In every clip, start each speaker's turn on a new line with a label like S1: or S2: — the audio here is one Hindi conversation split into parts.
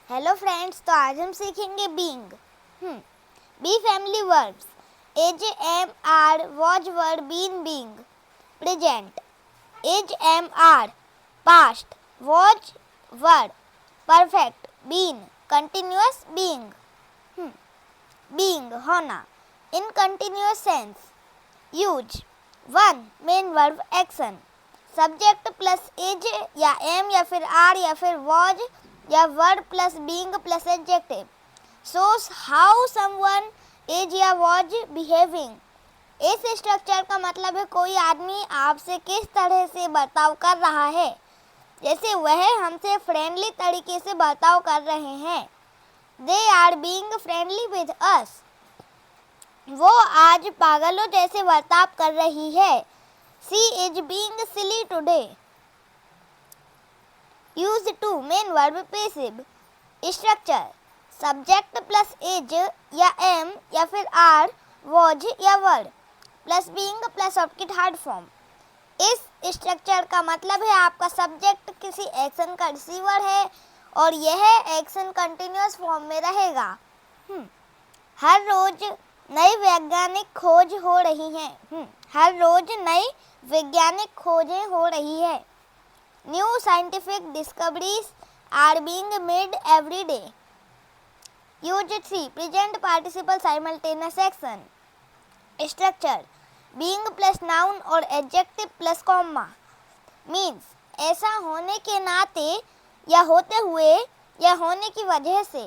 S1: हेलो फ्रेंड्स, तो आज हम सीखेंगे being. Be family verbs: is, am, are, was, were, been, being. Present: is, am, are, past, was, were, perfect, been, continuous, being. Being होना in continuous sense. Use: one main verb action, subject plus is या एम या फिर आर या फिर वॉज या were plus being plus adjective. Shows how someone is या वॉज बिहेविंग। इस स्ट्रक्चर का मतलब है कोई आदमी आपसे किस तरह से बर्ताव कर रहा है, जैसे वह हमसे फ्रेंडली तरीके से बर्ताव कर रहे हैं। They are being friendly with us. वो आज पागलों जैसे बर्ताव कर रही है। She is being silly today. Use two main verb passive. Structure: subject plus is या एम या फिर आर, वॉज या were plus being plus object third form. इस स्ट्रक्चर का मतलब है आपका सब्जेक्ट किसी एक्शन का रिसीवर है और यह एक्शन कंटिन्यूअस फॉर्म में रहेगा। हर रोज नई वैज्ञानिक खोज हो रही हैं। हर रोज नई वैज्ञानिक खोजें हो रही है। New scientific discoveries are being made every day. Use 3 present participle simultaneous action. Structure: being plus noun और एडजेक्टिव प्लस कॉमा। मीन्स: ऐसा होने के नाते या होते हुए या होने की वजह से।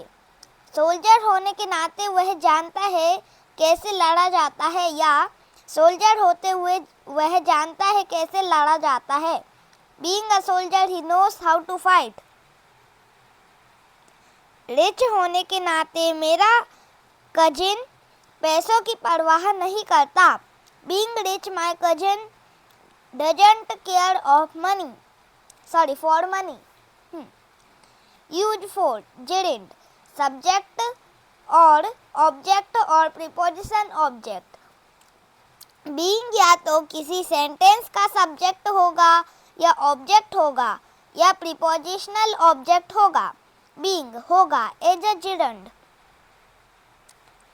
S1: सोल्जर होने के नाते वह जानता है कैसे लड़ा जाता है, या सोल्जर होते हुए वह जानता है कैसे लड़ा जाता है। Being a soldier he knows how to fight. Rich होने के नाते मेरा कजिन पैसों की परवाह नहीं करता। Being rich my cousin doesn't care for money. Use for Geraint, subject और ऑब्जेक्ट और प्रीपोजिशन ऑब्जेक्ट। बीइंग या तो किसी सेंटेंस का सब्जेक्ट होगा या ऑब्जेक्ट होगा या प्रीपोजिशनल ऑब्जेक्ट होगा। बीइंग होगा एज अ जेरेंट।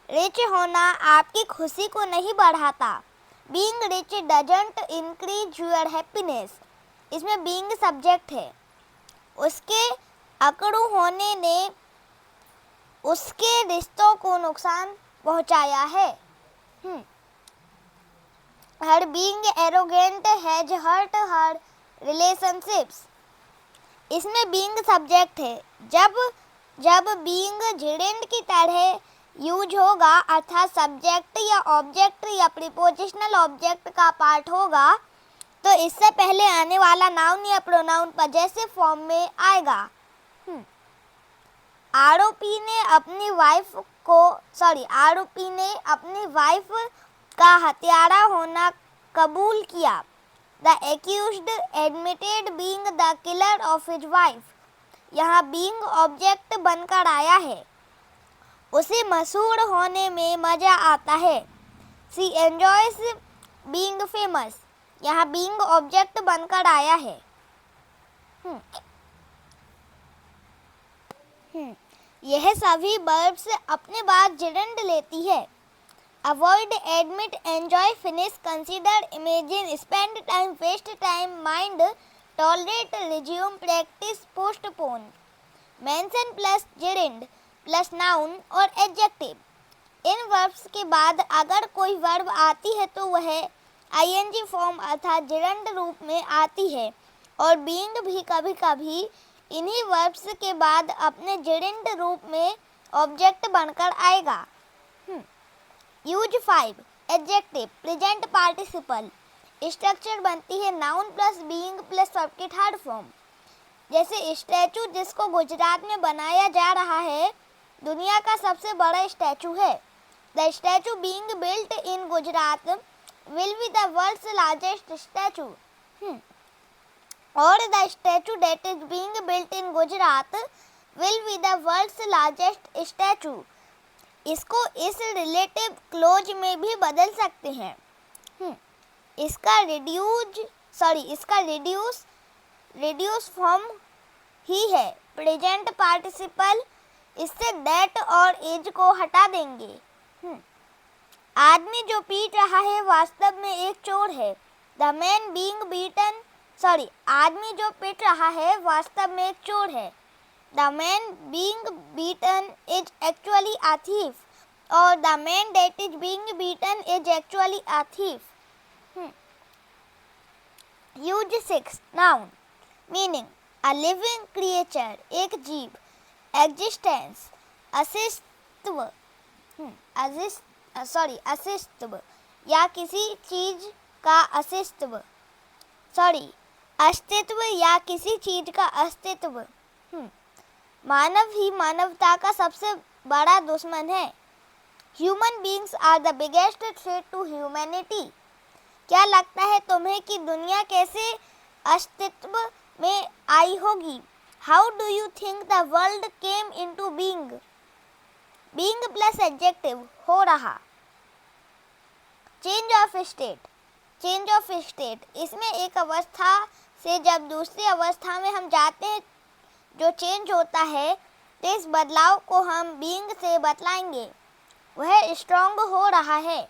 S1: रिच होना आपकी खुशी को नहीं बढ़ाता। Being rich doesn't increase your happiness. इसमें बीइंग सब्जेक्ट है। उसके अकड़ू होने ने उसके रिश्तों को नुकसान पहुंचाया है। Her being arrogant has hurt her relationships. इसमें बीइंग सब्जेक्ट है। जब बीइंग जेरेंट की तरह यूज होगा, अर्थात सब्जेक्ट या ऑब्जेक्ट या प्रीपोजिशनल ऑब्जेक्ट का पार्ट होगा, तो इससे पहले आने वाला नाउन या प्रोनाउन पजेसिव फॉर्म में आएगा। आरोपी ने अपनी वाइफ का हत्यारा होना कबूल किया। The accused admitted being the killer of his wife. यहाँ बीइंग ऑब्जेक्ट बनकर आया है। उसे मशहूर होने में मजा आता है। She enjoys being famous. यहाँ बीइंग ऑब्जेक्ट बनकर आया है। यह सभी वर्ब्स अपने बाद जेरेंट लेती है। Avoid, admit, enjoy, finish, consider, imagine, spend time, waste time, mind, tolerate, resume, practise, postpone. Mention plus gerund plus noun और एडजेक्टिव। इन वर्ब्स के बाद अगर कोई वर्ब आती है तो वह आईएनजी फॉर्म अर्थात जेरेंट रूप में आती है, और बीइंग भी कभी कभी इन्हीं वर्ब्स के बाद अपने जेरेंट रूप में ऑब्जेक्ट बनकर आएगा। Use 5 adjective present participle. Structure बनती है noun plus being plus verb की थर्ड फॉर्म। जैसे स्टैचू, जिसको गुजरात में बनाया जा रहा है, दुनिया का सबसे बड़ा स्टैचू है। The statue being built in Gujarat will be the world's largest statue. और the statue that is being built in Gujarat will be the world's largest statue. इसको इस रिलेटिव क्लोज में भी बदल सकते हैं। इसका रिड्यूस फॉर्म ही है प्रेजेंट पार्टिसिपल इससे दैट और एज को हटा देंगे। आदमी जो पीट रहा है वास्तव में एक चोर है। द मैन बीइंग बीटन आदमी जो पीट रहा है वास्तव में एक चोर है। The man being beaten is actually a thief और the man that is being beaten is actually a thief. Use 6 noun meaning a living creature एक जीव, एग्जिस्टेंस अस्तित्व अस्तित्व या किसी चीज का अस्तित्व अस्तित्व या किसी चीज का अस्तित्व। मानव ही मानवता का सबसे बड़ा दुश्मन है। Human beings are the biggest threat to humanity. क्या लगता है तुम्हें कि दुनिया कैसे अस्तित्व में आई होगी? How do you think the world came into being? Being plus adjective हो रहा। चेंज ऑफ स्टेट इसमें एक अवस्था से जब दूसरी अवस्था में हम जाते हैं जो चेंज होता है, तो इस बदलाव को हम बीइंग से बतलाएंगे। वह स्ट्रॉन्ग हो रहा है।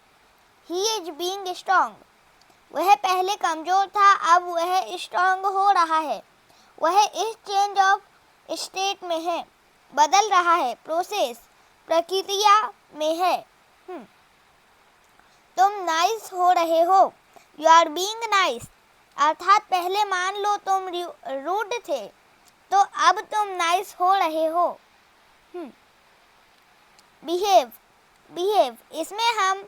S1: He is being strong. वह पहले कमजोर था, अब वह स्ट्रॉन्ग हो रहा है। वह इस चेंज ऑफ स्टेट में है, बदल रहा है, प्रोसेस प्रक्रिया में है। तुम नाइस हो रहे हो। यू आर बीइंग नाइस अर्थात पहले मान लो तुम रूड थे तो अब तुम नाइस हो रहे हो। बिहेव इसमें हम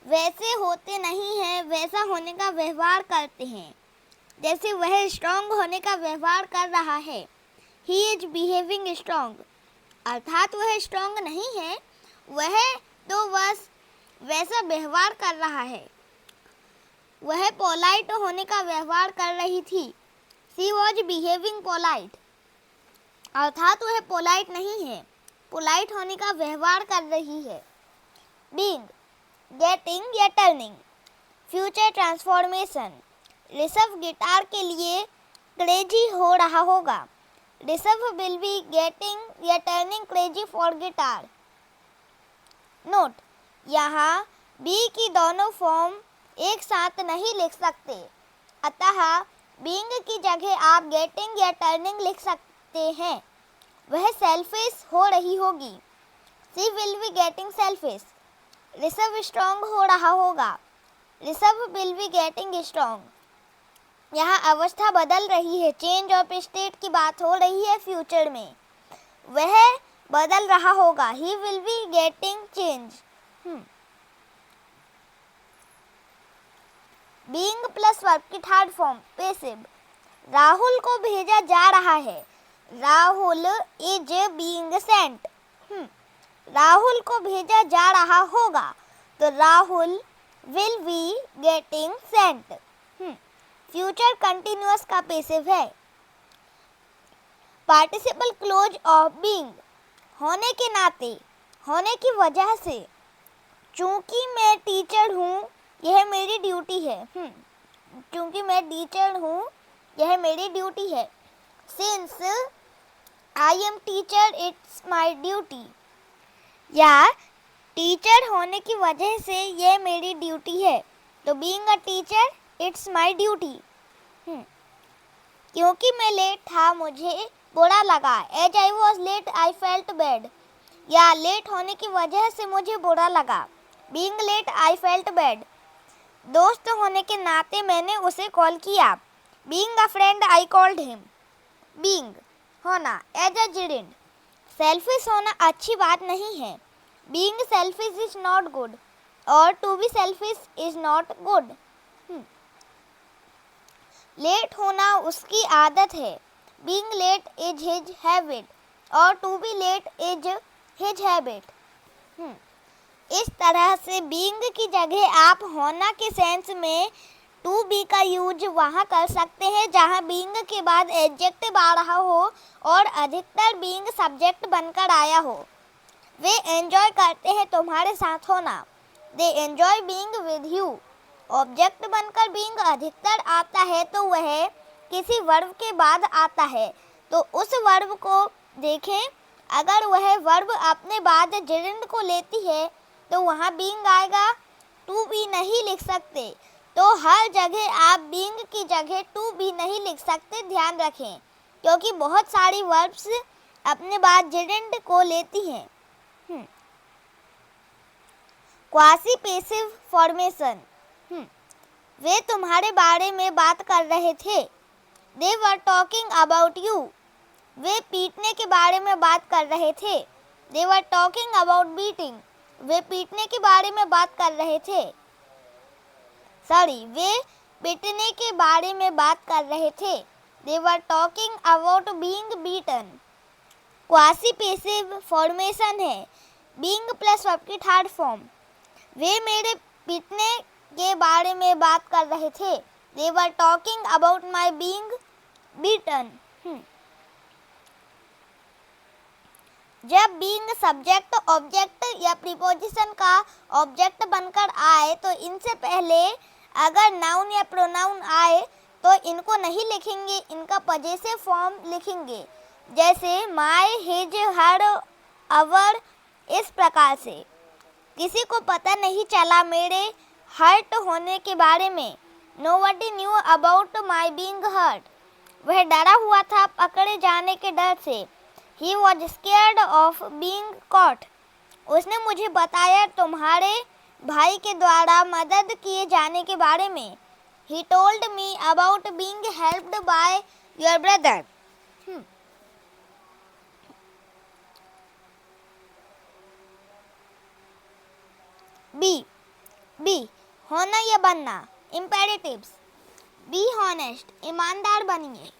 S1: वैसे होते नहीं हैं, वैसा होने का व्यवहार करते हैं जैसे वह स्ट्रॉन्ग होने का व्यवहार कर रहा है। ही इज बिहेविंग स्ट्रॉन्ग अर्थात वह स्ट्रॉन्ग नहीं है, वह तो बस वैसा व्यवहार कर रहा है। वह पोलाइट होने का व्यवहार कर रही थी। शी वॉज बिहेविंग पोलाइट अर्थात वह पोलाइट नहीं है, पोलाइट होने का व्यवहार कर रही है। बीइंग गेटिंग या turning future transformation. Rishabh guitar के लिए क्रेजी हो रहा होगा। ऋषभ विल बी गेटिंग या turning crazy for guitar. Note यहाँ बी की दोनों फॉर्म एक साथ नहीं लिख सकते, अतः बीइंग की जगह आप गेटिंग या टर्निंग लिख सकते हैं। वह सेल्फिश हो रही होगी। She will be getting selfish. Rishabh strong हो रहा होगा। Rishabh will be getting strong. यहाँ अवस्था बदल रही है, चेंज ऑफ स्टेट की बात हो रही है फ्यूचर में। वह बदल रहा होगा। He will be getting change. Being plus verb की थर्ड फॉर्म पैसिव। राहुल को भेजा जा रहा है। Rahul is being sent. Rahul को भेजा जा रहा होगा तो Rahul will be getting sent. Future continuous का पैसिव है। पार्टिसिपल क्लोज ऑफ बीइंग होने के नाते, होने की वजह से। चूंकि मैं टीचर हूँ यह मेरी ड्यूटी है। क्योंकि मैं टीचर हूँ यह मेरी ड्यूटी है। Since I am teacher it's my duty. या टीचर होने की वजह से यह मेरी ड्यूटी है, तो being a teacher it's my duty. क्योंकि मैं लेट था मुझे बुरा लगा। As I was late I felt bad. या लेट होने की वजह से मुझे बुरा लगा। Being late I felt bad. दोस्त होने के नाते मैंने उसे कॉल किया। Being a friend I called him. Being होना, एज अ जिडेंट। सेल्फिश होना अच्छी बात नहीं है। Being selfish is not good और to be selfish is not good. Late होना उसकी आदत है। Being late is his habit और to be late is his habit. इस तरह से बीइंग की जगह आप होना के सेंस में टू बी का यूज वहाँ कर सकते हैं जहाँ बीइंग के बाद एडजेक्टिव आ रहा हो और अधिकतर बीइंग सब्जेक्ट बनकर आया हो। वे एंजॉय करते हैं तुम्हारे साथ होना। They enjoy being with you. Object बनकर बीइंग अधिकतर आता है तो वह किसी वर्ब के बाद आता है, तो उस वर्ब को देखें अगर वह वर्ब अपने बाद gerund को लेती है तो वहाँ being आएगा, to be नहीं लिख सकते। तो हर जगह आप being की जगह to be नहीं लिख सकते, ध्यान रखें, क्योंकि बहुत सारी verbs अपने बाद gerund को लेती हैं। Quasi passive formation. वे तुम्हारे बारे में बात कर रहे थे। They were talking about you. वे पीटने के बारे में बात कर रहे थे। They were talking about beating. वे पीटने के बारे में बात कर रहे थे। वे पीटने के बारे में बात कर रहे थे। They were talking about being beaten. Quasi passive formation है, being प्लस वर्ब की थर्ड फॉर्म। वे मेरे पीटने के बारे में बात कर रहे थे। They were talking about my being beaten. जब being सब्जेक्ट, ऑब्जेक्ट या प्रीपोजिशन का ऑब्जेक्ट बनकर आए तो इनसे पहले अगर नाउन या प्रोनाउन आए तो इनको नहीं लिखेंगे, इनका पजेसिव फॉर्म लिखेंगे, जैसे my, his, her, our, इस प्रकार से। किसी को पता नहीं चला मेरे हर्ट होने के बारे में। Nobody knew about my being hurt. वह डरा हुआ था पकड़े जाने के डर से। He was scared of being caught. उसने मुझे बताया तुम्हारे भाई के द्वारा मदद किए जाने के बारे में। He told me about being helped by your brother. Be होना या बनना, इम्पेरेटिव्स। बी ऑनेस्ट, ईमानदार बनिए।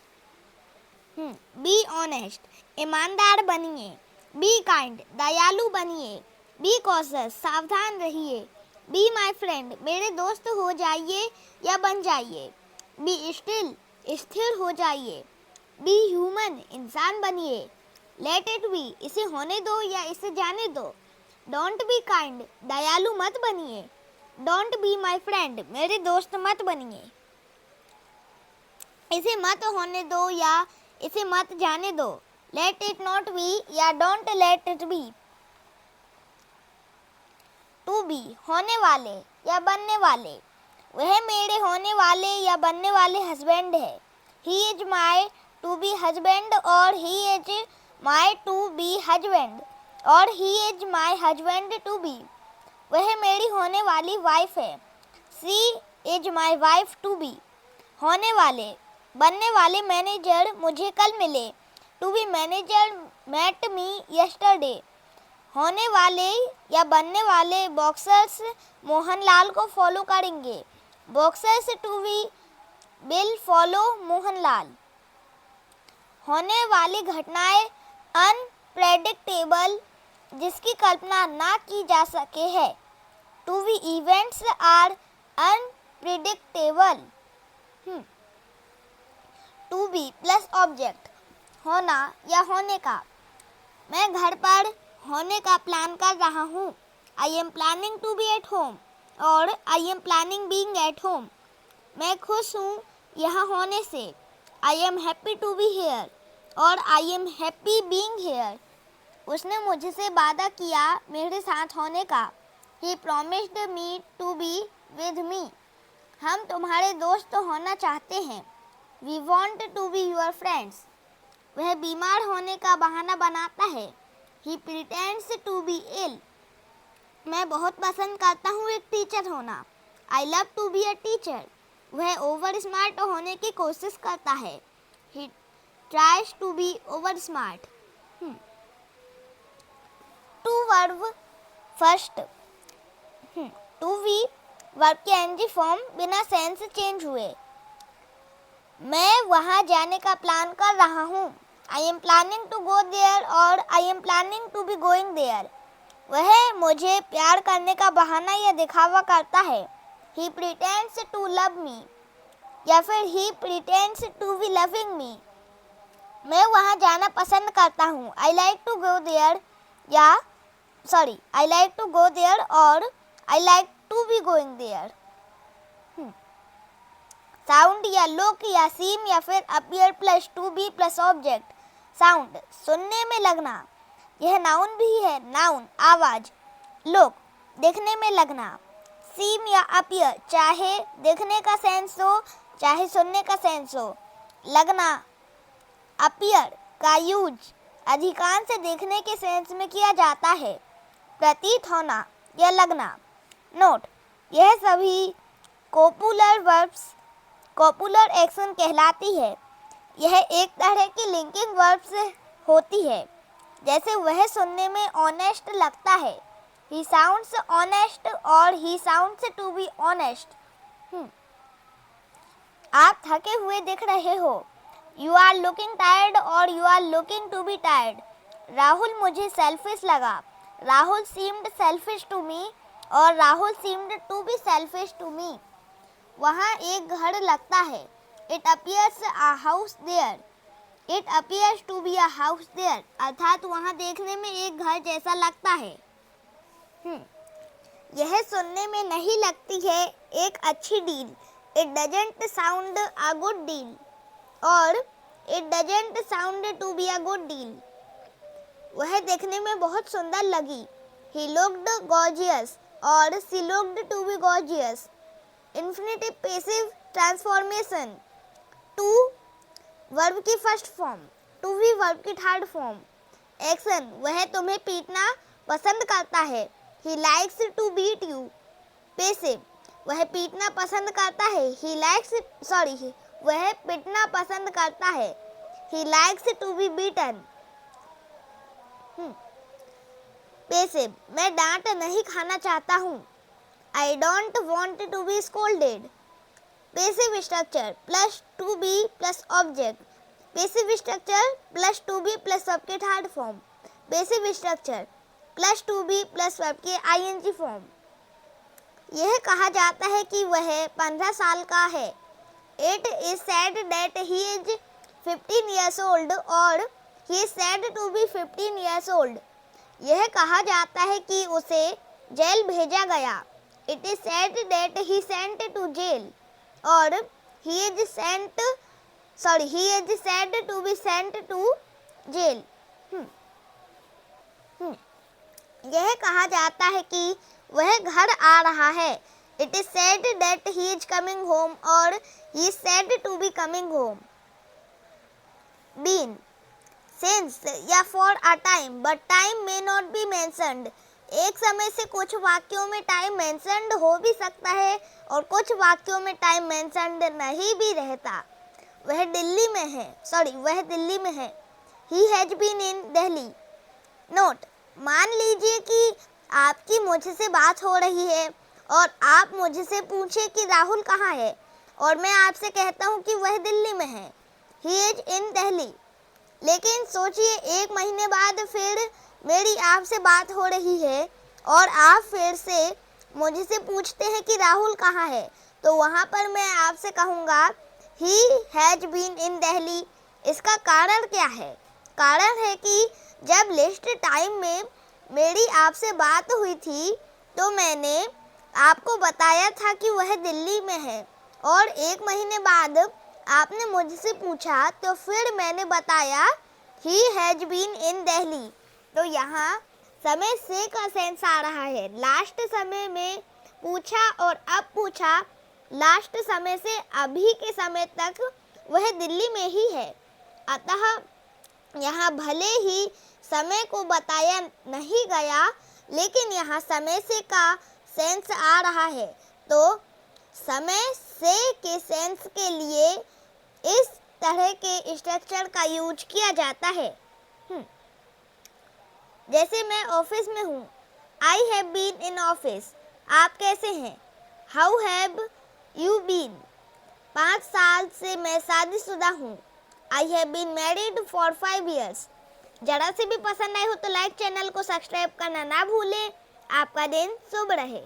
S1: बी ऑनेस्ट, ईमानदार बनिए। बी काइंड, दयालु बनिए। बी कॉशियस, सावधान रहिए। बी माई फ्रेंड, मेरे दोस्त हो जाइए या बन जाइए। बी स्टिल, स्थिर हो जाइए। बी ह्यूमन, इंसान बनिए। लेट इट बी, इसे होने दो या इसे जाने दो। डोंट बी काइंड, दयालु मत बनिए। डोंट बी माई फ्रेंड, मेरे दोस्त मत बनिए। इसे मत होने दो या इसे मत जाने दो। लेट इट नॉट बी या don't let it be. To be, होने वाले या बनने वाले। वह मेरे होने वाले या बनने वाले हस्बैंड है। He is my to be husband और he is my to be husband और he is my husband to be. वह मेरी होने वाली वाइफ है। She is my wife to be. होने वाले, बनने वाले मैनेजर मुझे कल मिले। To be manager met me yesterday. होने वाले या बनने वाले बॉक्सर्स मोहनलाल को फॉलो करेंगे। Boxers to be will follow Mohanlal. होने वाली घटनाएं अनप्रेडिक्टेबल, जिसकी कल्पना ना की जा सके है। To be events are unpredictable. To be plus object, होना या होने का। मैं घर पर होने का प्लान कर रहा हूँ। I am planning to be at home और I am planning being at home. मैं खुश हूँ यहाँ होने से। I am happy to be here और I am happy being here. उसने मुझसे वादा किया मेरे साथ होने का। He promised me to be with me. हम तुम्हारे दोस्त होना चाहते हैं। We want to be your friends. वह बीमार होने का बहाना बनाता है। He pretends to be ill. मैं बहुत पसंद करता हूँ एक टीचर होना। I love to be a teacher. वह ओवर स्मार्ट होने की कोशिश करता है। He tries to be over smart. To verb first. To be verb के एनजी फॉर्म बिना सेंस चेंज हुए। मैं वहाँ जाने का प्लान कर रहा हूँ। I am planning to go there और I am planning to be going there. वह मुझे प्यार करने का बहाना या दिखावा करता है। He pretends to love me या फिर he pretends to be loving me. मैं वहाँ जाना पसंद करता हूँ। I like to go there या I like to go there और I like to be going there. Sound या लुक या सीम या फिर appear plus to be plus object. Sound, सुनने में लगना। यह नाउन भी है, नाउन आवाज, लुक देखने में लगना, सीम या अपीयर चाहे देखने का सेंस हो चाहे सुनने का सेंस हो, लगना अपीयर का यूज अधिकांश से देखने के सेंस में किया जाता है, प्रतीत होना या लगना। नोट, यह सभी कोपुलर वर्ब्स कोपुलर एक्शन कहलाती है। यह एक तरह की लिंकिंग वर्ब्स होती है। जैसे वह सुनने में ऑनेस्ट लगता है, ही साउंड्स ऑनेस्ट और he sounds to be honest. आप थके हुए दिख रहे हो, यू आर लुकिंग टायर्ड और you are looking to be tired. Rahul मुझे सेल्फिश लगा, Rahul seemed selfish to me और Rahul seemed to be selfish to me. वहाँ एक घर लगता है, it appears a house there, it appears to be a house there, अर्थात वहाँ देखने में एक घर जैसा लगता है। यह सुनने में नहीं लगती है एक अच्छी deal, it doesn't sound a good deal और it doesn't sound to be a good deal. वह देखने में बहुत सुंदर लगी, ही लुक्ड गॉर्जियस और she looked to be gorgeous. Infinitive passive transformation, to verb की first form, to be verb की थर्ड फॉर्म। एक्शन, वह तुम्हें पीटना पसंद करता है, he likes to beat you. Passive, वह पीटना पसंद करता है, वह पीटना पसंद करता है, he likes to be beaten. Passive, मैं डांट नहीं खाना चाहता हूँ, I don't want to be scolded. Passive structure plus to be plus object, passive structure plus to be plus verb के third form, passive structure plus to be plus verb के आईएनजी फॉर्म। यह कहा जाता है कि वह 15 साल का है, it is said that he is 15 years old और he is said to be 15 years old। यह कहा जाता है कि उसे जेल भेजा गया, it is said that he sent to jail और he is said to be sent to jail. यह कहा जाता है कि वह घर आ रहा है, it is said that he is coming home और he is said to be coming home. Been, since या for a time but time may not be mentioned. एक समय से कुछ वाक्यों में टाइम मेंशन्ड हो भी सकता है और कुछ वाक्यों में टाइम मेंशन्ड नहीं भी रहता। वह दिल्ली में है, he has been in Delhi. Note, मान लीजिए कि आपकी मुझसे बात हो रही है और आप मुझसे पूछे कि राहुल कहाँ है और मैं आपसे कहता हूँ कि वह दिल्ली में है, ही इज इन दिल्ली। लेकिन सोचिए, एक महीने बाद फिर मेरी आपसे बात हो रही है और आप फिर से मुझसे पूछते हैं कि राहुल कहाँ है, तो वहाँ पर मैं आपसे कहूँगा he has been in Delhi. इसका कारण क्या है? कारण है कि जब लिस्ट टाइम में मेरी आपसे बात हुई थी तो मैंने आपको बताया था कि वह दिल्ली में है और एक महीने बाद आपने मुझसे पूछा तो फिर मैंने बताया he has been in Delhi. तो यहाँ समय से का सेंस आ रहा है, लास्ट समय में पूछा और अब पूछा, लास्ट समय से अभी के समय तक वह दिल्ली में ही है। अतः यहाँ भले ही समय को बताया नहीं गया लेकिन यहाँ समय से का सेंस आ रहा है, तो समय से के सेंस के लिए इस तरह के स्ट्रक्चर का यूज किया जाता है। जैसे मैं ऑफिस में हूँ, I have been in office. आप कैसे हैं? How have you been? 5 साल से मैं शादीशुदा हूँ। I have been married for 5 years। जरा से भी पसंद आए हो तो लाइक, चैनल को सब्सक्राइब करना ना भूलें। आपका दिन शुभ रहे।